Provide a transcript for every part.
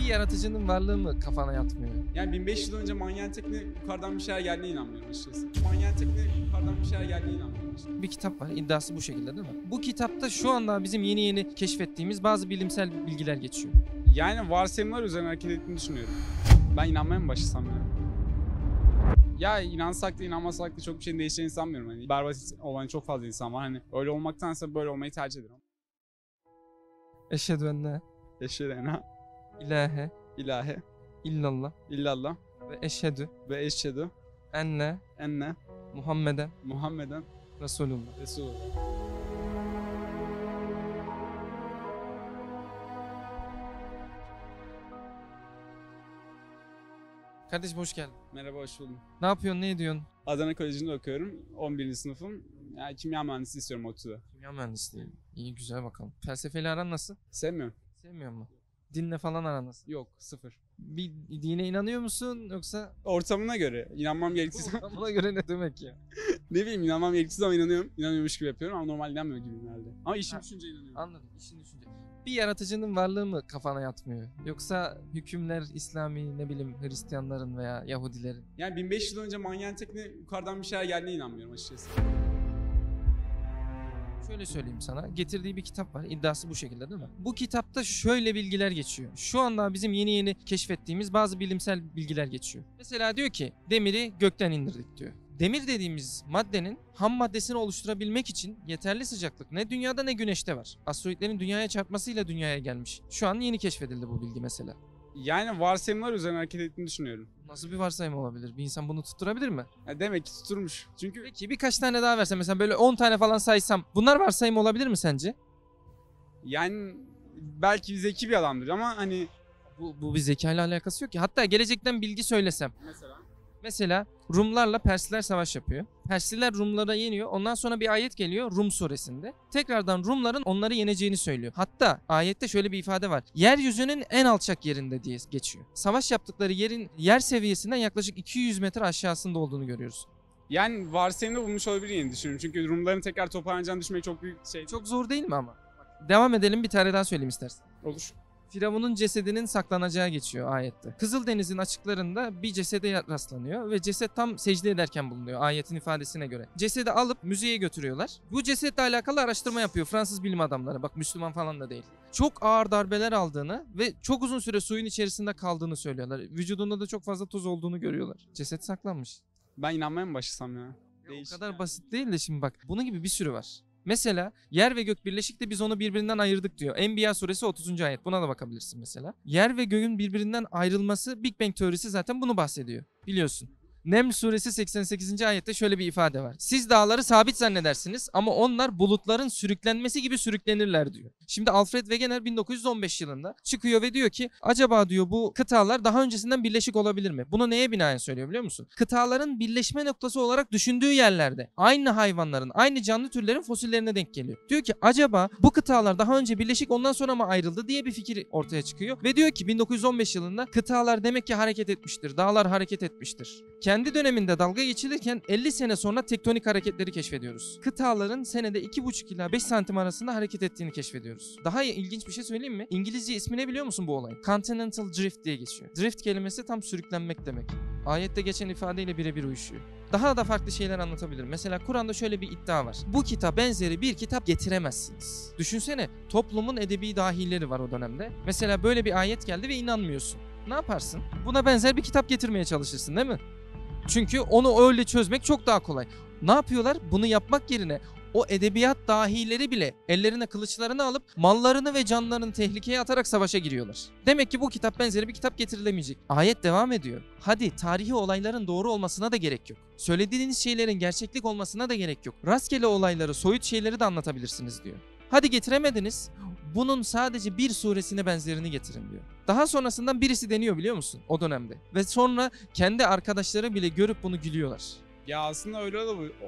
Bir yaratıcının varlığı mı kafana yatmıyor? Yani 1500 yıl önce manyen tekne yukarıdan bir şeyler geldiğine inanmıyorum açıkçası. Manyen tekne yukarıdan bir şeyler geldiğine inanmıyorum açıkçası. Bir kitap var, iddiası bu şekilde değil mi? Bu kitapta şu anda bizim yeni keşfettiğimiz bazı bilimsel bilgiler geçiyor. Yani varsayımlar üzerine hareket ettiğini düşünüyorum. Ben inanmaya mı başlasam ya? Ya inansak da inanmasak da çok bir şeyin değişeceğini sanmıyorum. Hani berbat olan çok fazla insan var. Hani öyle olmaktansa böyle olmayı tercih ederim. Eşhedü enne Eşhedü ilahe ilahe illallah illallah ve eşhedü ve eşhedü enne enne Muhammeden Muhammeden Resulullah. Resulullah. Kardeşim hoş geldin. Merhaba, hoş buldum. Ne yapıyorsun, ne ediyorsun? Adana Koleji'nde okuyorum. 11. sınıfım. Yani kimya mühendisliği istiyorum ODTÜ'de. Kimya mühendisliği. İyi, güzel bakalım. Felsefeyle aran nasıl? Sevmiyorum. Sevmiyor mu? Dinle falan aran nasıl? Yok, sıfır. Bir dine inanıyor musun yoksa? Ortamına göre. İnanmam gerektiği zaman... Buna göre ne demek ya? Ne bileyim, inanmam gerektiği zaman inanıyorum. İnanıyormuş gibi yapıyorum ama normal inanmıyor gibiyim herhalde. Ama işim düşünce inanıyorum. Anladım, işin düşünce. Bir yaratıcının varlığı mı kafana yatmıyor? Yoksa hükümler İslami, ne bileyim Hristiyanların veya Yahudilerin? Yani 1500 yıl önce manyen tekne yukarıdan bir şeyler geldiğine inanmıyorum açıkçası. Şöyle söyleyeyim sana, getirdiği bir kitap var, iddiası bu şekilde değil mi? Bu kitapta şöyle bilgiler geçiyor. Şu anda bizim yeni keşfettiğimiz bazı bilimsel bilgiler geçiyor. Mesela diyor ki, demiri gökten indirdik diyor. Demir dediğimiz maddenin ham maddesini oluşturabilmek için yeterli sıcaklık ne dünyada ne güneşte var. Asteroidlerin dünyaya çarpmasıyla dünyaya gelmiş. Şu an yeni keşfedildi bu bilgi mesela. Yani varsayımlar üzerine hareket ettiğini düşünüyorum. Nasıl bir varsayım olabilir? Bir insan bunu tutturabilir mi? Ya demek ki tuturmuş. Çünkü Peki birkaç tane daha versem, mesela böyle 10 tane falan saysam, bunlar varsayım olabilir mi sence? yani belki zeki bir adamdır ama hani... Bu bir zekayla alakası yok ki. Hatta gelecekten bilgi söylesem. Mesela Rumlarla Persliler savaş yapıyor. Persliler Rumlara yeniyor. Ondan sonra bir ayet geliyor Rum suresinde. Tekrardan Rumların onları yeneceğini söylüyor. Hatta ayette şöyle bir ifade var. Yeryüzünün en alçak yerinde diye geçiyor. Savaş yaptıkları yerin yer seviyesinden yaklaşık 200 metre aşağısında olduğunu görüyoruz. Yani varsayımda bulmuş olabilir diye düşünüyorum. Çünkü Rumların tekrar toparlanacağını düşünmek çok büyük şey. Çok zor değil mi ama? Devam edelim, bir tane daha söyleyeyim istersen. Olur. Firavun'un cesedinin saklanacağı geçiyor ayette. Kızıldeniz'in açıklarında bir cesede rastlanıyor ve ceset tam secde ederken bulunuyor ayetin ifadesine göre. Cesedi alıp müzeye götürüyorlar. Bu cesetle alakalı araştırma yapıyor Fransız bilim adamları. Bak, Müslüman falan da değil. Çok ağır darbeler aldığını ve çok uzun süre suyun içerisinde kaldığını söylüyorlar. Vücudunda da çok fazla tuz olduğunu görüyorlar. Ceset saklanmış. Ben inanmaya mı başlasam ya? Ya Değişik o kadar yani. basit değil de şimdi bak, bunun gibi bir sürü var. Mesela yer ve gök birleşik de biz onu birbirinden ayırdık diyor. Enbiya suresi 30. ayet. Buna da bakabilirsin mesela. Yer ve göğün birbirinden ayrılması, Big Bang teorisi zaten bunu bahsediyor. Biliyorsun. Neml suresi 88. ayette şöyle bir ifade var. Siz dağları sabit zannedersiniz ama onlar bulutların sürüklenmesi gibi sürüklenirler diyor. Şimdi Alfred Wegener 1915 yılında çıkıyor ve diyor ki acaba diyor bu kıtalar daha öncesinden birleşik olabilir mi? Bunu neye binaen söylüyor biliyor musun? Kıtaların birleşme noktası olarak düşündüğü yerlerde aynı hayvanların, aynı canlı türlerin fosillerine denk geliyor. Diyor ki acaba bu kıtalar daha önce birleşik ondan sonra mı ayrıldı diye bir fikir ortaya çıkıyor. Ve diyor ki 1915 yılında kıtalar demek ki hareket etmiştir. Dağlar hareket etmiştir. Kendi döneminde dalga geçilirken 50 sene sonra tektonik hareketleri keşfediyoruz. Kıtaların senede 2,5 ila 5 santim arasında hareket ettiğini keşfediyoruz. Daha ilginç bir şey söyleyeyim mi? İngilizce ismi ne biliyor musun bu olayın? Continental Drift diye geçiyor. Drift kelimesi tam sürüklenmek demek. Ayette geçen ifadeyle birebir uyuşuyor. Daha da farklı şeyler anlatabilirim. Mesela Kur'an'da şöyle bir iddia var. Bu kitap benzeri bir kitap getiremezsiniz. Düşünsene, toplumun edebi dahileri var o dönemde. Mesela böyle bir ayet geldi ve inanmıyorsun. Ne yaparsın? Buna benzer bir kitap getirmeye çalışırsın değil mi? Çünkü onu öyle çözmek çok daha kolay. Ne yapıyorlar? Bunu yapmak yerine o edebiyat dahileri bile ellerine kılıçlarını alıp mallarını ve canlarını tehlikeye atarak savaşa giriyorlar. Demek ki bu kitap benzeri bir kitap getirilemeyecek. Ayet devam ediyor. Hadi tarihi olayların doğru olmasına da gerek yok. Söylediğiniz şeylerin gerçeklik olmasına da gerek yok. Rastgele olayları, soyut şeyleri de anlatabilirsiniz diyor. Hadi getiremediniz. Bunun sadece bir suresine benzerini getirin diyor. Daha sonrasından birisi deniyor biliyor musun o dönemde. Ve sonra kendi arkadaşları bile görüp bunu gülüyorlar. Ya aslında öyle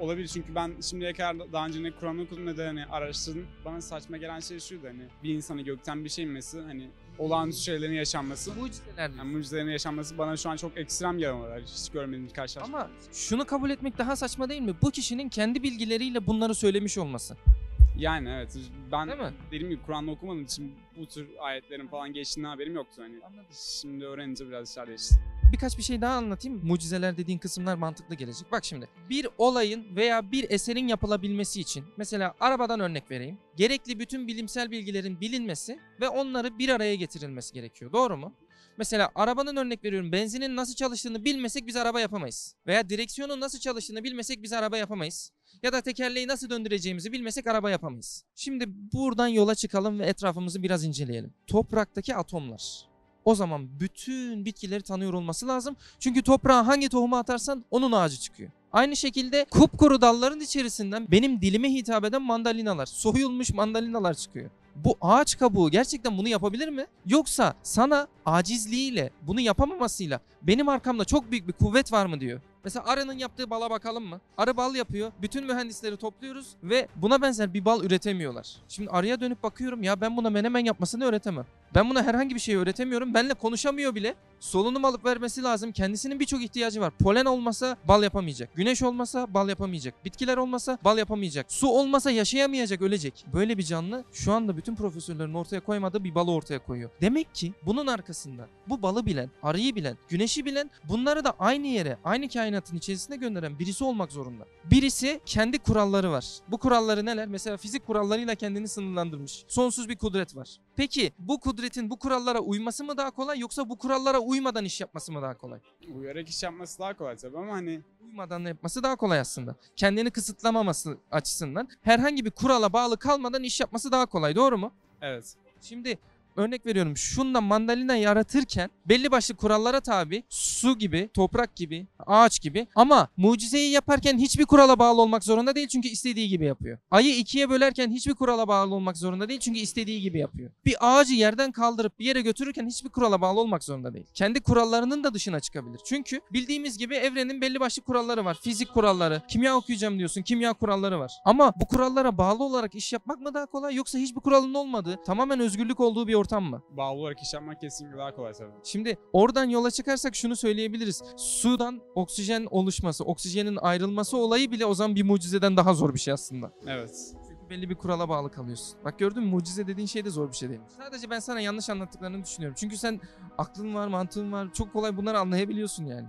olabilir çünkü ben şimdiye kadar daha önce ne Kur'an'ı okudum ne de hani araştırdım. Bana saçma gelen şey şuydu, hani bir insanı gökten bir şey inmesi, hani olağanüstü şeylerin yaşanması. Mucizeler diyor. Yani mucizelerin yaşanması bana şu an çok ekstrem gelmeler. Hiç görmediğim karşılaşma. Ama şunu kabul etmek daha saçma değil mi? Bu kişinin kendi bilgileriyle bunları söylemiş olması. Yani evet. Ben Değil mi? dediğim gibi Kur'an'da okumadığım için bu tür ayetlerin falan geçtiğinden haberim yoktu. Hani Anladım. şimdi öğrenince biraz işler değişti. Birkaç bir şey daha anlatayım. Mucizeler dediğin kısımlar mantıklı gelecek. Bak şimdi bir olayın veya bir eserin yapılabilmesi için mesela arabadan örnek vereyim. Gerekli bütün bilimsel bilgilerin bilinmesi ve onları bir araya getirilmesi gerekiyor. Doğru mu? Mesela arabanın örnek veriyorum. Benzinin nasıl çalıştığını bilmesek biz araba yapamayız. Veya direksiyonun nasıl çalıştığını bilmesek biz araba yapamayız. Ya da tekerleği nasıl döndüreceğimizi bilmesek araba yapamayız. Şimdi buradan yola çıkalım ve etrafımızı biraz inceleyelim. Topraktaki atomlar. O zaman bütün bitkileri tanıyor olması lazım. Çünkü toprağa hangi tohumu atarsan onun ağacı çıkıyor. Aynı şekilde kupkuru dalların içerisinden benim dilime hitap eden mandalinalar, soyulmuş mandalinalar çıkıyor. Bu ağaç kabuğu gerçekten bunu yapabilir mi? Yoksa sana acizliğiyle, bunu yapamamasıyla benim arkamda çok büyük bir kuvvet var mı diyor. Mesela arının yaptığı bala bakalım mı? Arı bal yapıyor. Bütün mühendisleri topluyoruz ve buna benzer bir bal üretemiyorlar. Şimdi arıya dönüp bakıyorum ya ben buna menemen yapmasını öğretemem. Ben buna herhangi bir şey öğretemiyorum. Benimle konuşamıyor bile. Solunum alıp vermesi lazım. Kendisinin birçok ihtiyacı var. Polen olmasa bal yapamayacak. Güneş olmasa bal yapamayacak. Bitkiler olmasa bal yapamayacak. Su olmasa yaşayamayacak, ölecek. Böyle bir canlı şu anda bütün profesörlerin ortaya koymadığı bir balı ortaya koyuyor. Demek ki bunun arkasında bu balı bilen, arıyı bilen, güneşi bilen, bunları da aynı yere, aynı kainatın içerisine gönderen birisi olmak zorunda. Birisi kendi kuralları var. Bu kuralları neler? Mesela fizik kurallarıyla kendini sınırlandırmış. Sonsuz bir kudret var. Peki bu kudretin bu kurallara uyması mı daha kolay yoksa bu kurallara uymadan iş yapması mı daha kolay? Uyarak iş yapması daha kolay tabii ama hani Uymadan yapması daha kolay aslında. Kendini kısıtlamaması açısından herhangi bir kurala bağlı kalmadan iş yapması daha kolay, doğru mu? evet. Şimdi örnek veriyorum, şundan mandalina yaratırken belli başlı kurallara tabi, su gibi, toprak gibi, ağaç gibi, ama mucizeyi yaparken hiçbir kurala bağlı olmak zorunda değil çünkü istediği gibi yapıyor. Ayı ikiye bölerken hiçbir kurala bağlı olmak zorunda değil çünkü istediği gibi yapıyor. Bir ağacı yerden kaldırıp bir yere götürürken hiçbir kurala bağlı olmak zorunda değil. Kendi kurallarının da dışına çıkabilir. Çünkü bildiğimiz gibi evrenin belli başlı kuralları var. Fizik kuralları, kimya okuyacağım diyorsun, kimya kuralları var. Ama bu kurallara bağlı olarak iş yapmak mı daha kolay yoksa hiçbir kuralın olmadığı, tamamen özgürlük olduğu bir ortam mı? Bağlı olarak iş yapmak kesinlikle daha kolay tabii. Şimdi oradan yola çıkarsak şunu söyleyebiliriz. Sudan oksijen oluşması, oksijenin ayrılması olayı bile o zaman bir mucizeden daha zor bir şey aslında. Evet. Çünkü belli bir kurala bağlı kalıyorsun. Bak gördün mü, mucize dediğin şey de zor bir şey değil. Sadece ben sana yanlış anlattıklarını düşünüyorum. Çünkü sen aklın var, mantığın var. Çok kolay bunları anlayabiliyorsun yani.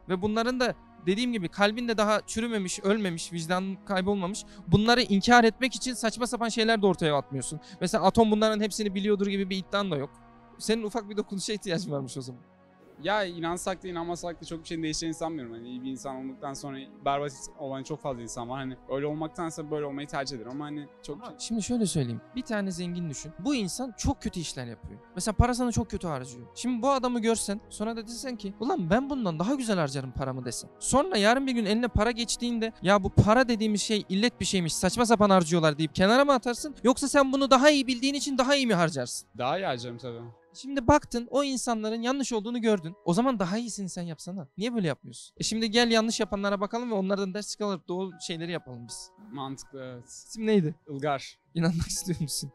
Ve bunların da dediğim gibi kalbinde daha çürümemiş, ölmemiş, vicdanın kaybolmamış. Bunları inkar etmek için saçma sapan şeyler de ortaya atmıyorsun. Mesela atom bunların hepsini biliyordur gibi bir iddian da yok. Senin ufak bir dokunuşa ihtiyacın varmış o zaman. Ya inansak da inanmasak da çok bir şeyin değişeceğini sanmıyorum. Hani iyi bir insan olduktan sonra berbat olan çok fazla insan var. Hani öyle olmaktansa böyle olmayı tercih ederim ama hani çok... Şimdi şöyle söyleyeyim. Bir tane zengin düşün. Bu insan çok kötü işler yapıyor. Mesela parasını çok kötü harcıyor. Şimdi bu adamı görsen, sonra da desen ki ulan ben bundan daha güzel harcarım paramı desen. Sonra yarın bir gün eline para geçtiğinde ya bu para dediğimiz şey illet bir şeymiş, saçma sapan harcıyorlar deyip kenara mı atarsın? Yoksa sen bunu daha iyi bildiğin için daha iyi mi harcarsın? Daha iyi harcarım tabii. Şimdi baktın o insanların yanlış olduğunu gördün. O zaman daha iyisini sen yapsana. Niye böyle yapmıyorsun? Şimdi gel yanlış yapanlara bakalım ve onlardan ders çıkarıp doğru şeyleri yapalım biz. Mantıklı, evet. İsim neydi? Ilgar. İnanmak istiyor musun?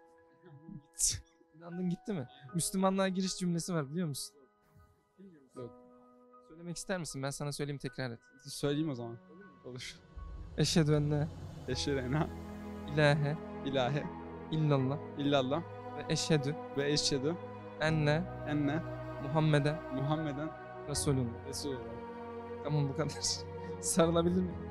İnandın gitti mi? Müslümanlığa giriş cümlesi var biliyor musun? Yok. Söylemek ister misin? Ben sana söyleyeyim, tekrar et. Söyleyeyim o zaman. Olur. Eşhedü en la Eşhedü en ilahe ilahe illallah illallah ve eşhedü ve eşhedü enne enne Muhammeden Muhammeden Resulullah. Resulullah. Tamam, bu kadar. Sarılabilir miyim?